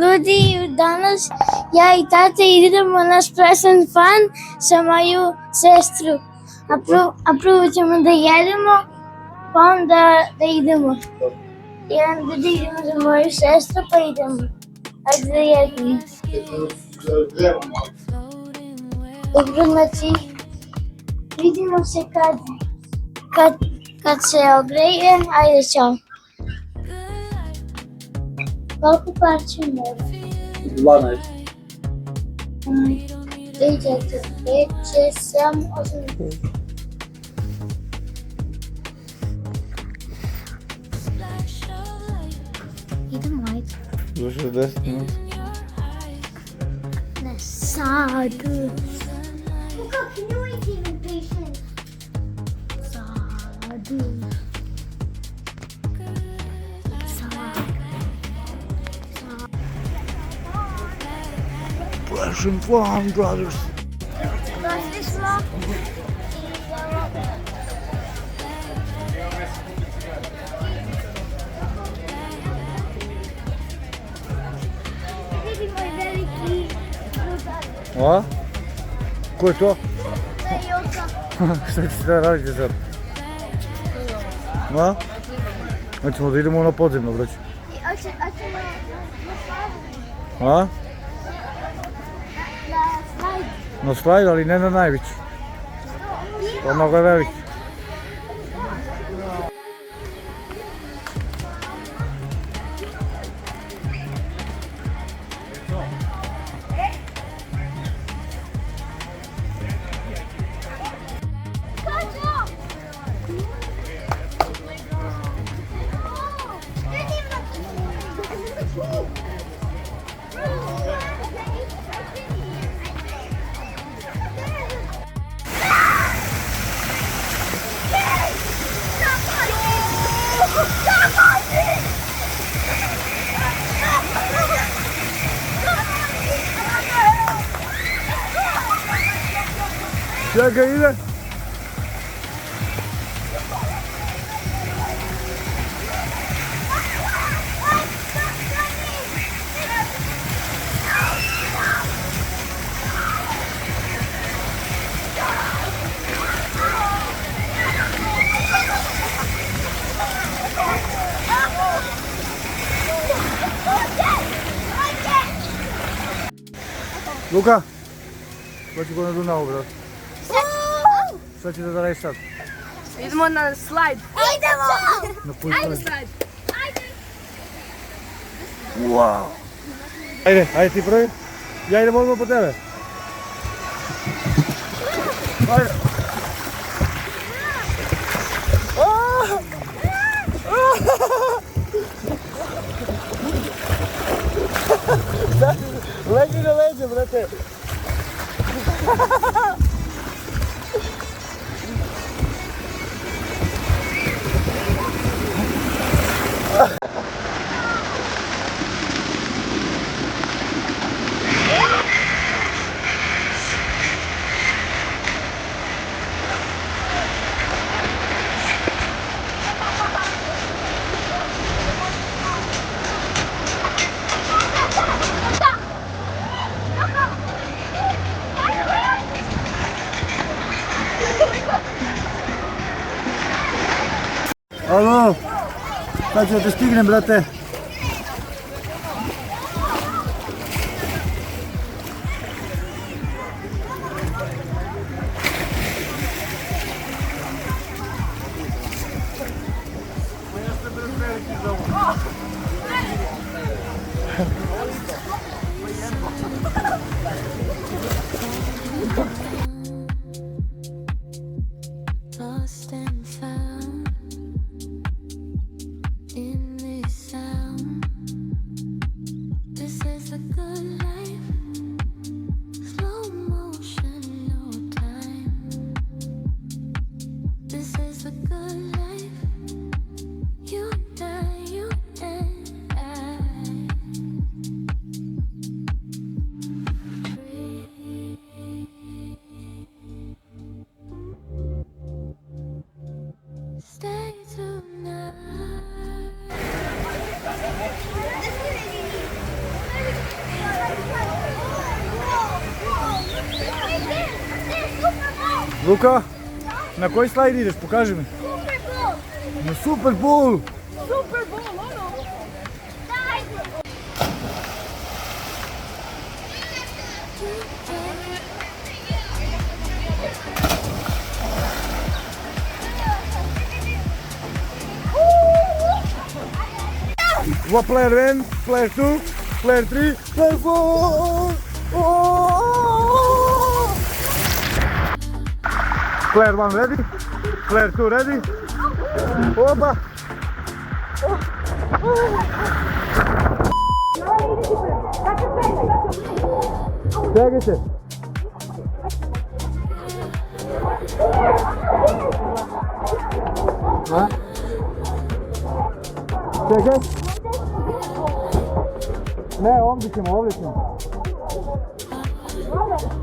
ljudi, danas ja i tate idemo na spresan fan sa moju sestru. A prvo ćemo da jedemo, pa onda da idemo. I onda da idemo za moju sestru, pa idemo. Ajde da jedemo. Dobro, znači, vidimo se kad se ogreje. Ajde, čao. Koliko parče mora? 12. 3, 4, 5, 6, 7, 8. Idemo, ajde. Za 60 minuta. Ne, sad. Luka, can you wait even patient? Sad. Flashing Fun Brothers. Došli smo. Vidi moj veliki drugar. A? Ko je to? To je Joka. Šta ćete da radite sad? A? Hoćemo da idemo na podzemno, braću. Hoćemo na slajd. A? Na slajd. Na slajd, ali ne na najveći. To mnogo je veliki. Čekaj, ide! Luka, hoću go na Dunavu, brat. Šta ćete da radiš sad? Idemo na slajd. Idemo! Na puj Ajde slajd. slajd. Wow! Ajde ti prvi. Ja idem odmah po tebe. Ajde. Legi na leđe, brate. Alo, sad ću da te stignem, brate. Lost and found in this sound. Luka, na koji slajd ideš? Pokaži mi. Na Super Bowl! What player win? Player 2, player 3, player 4! Oh! Player 1 ready? Player 2 ready? Oba! Čekajte! Čekaj! Ne, ovdje ćemo.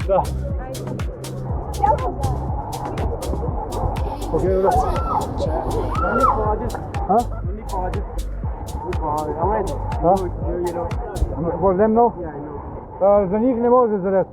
Da. Ok, dobro. Ha? For them no? Za njih ne može za reći.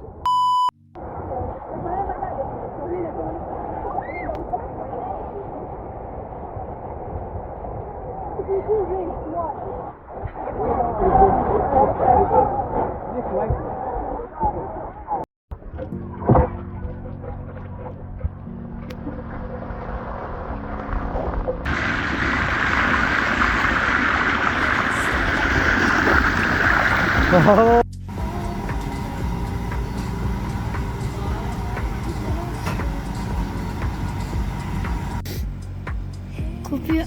Kupio,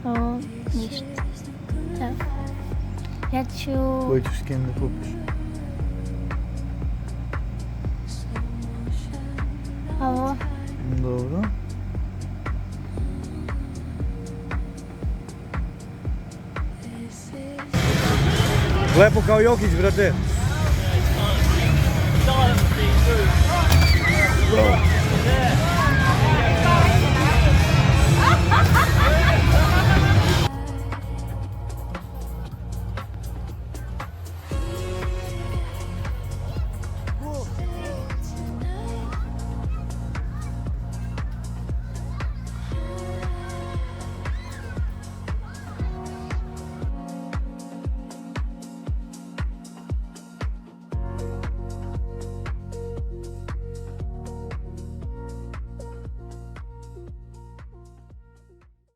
ovo ništa. Ja ću... Koji ćeš skin da kupiš? Ovo. Dobro. Lepo kao Jokić, brate.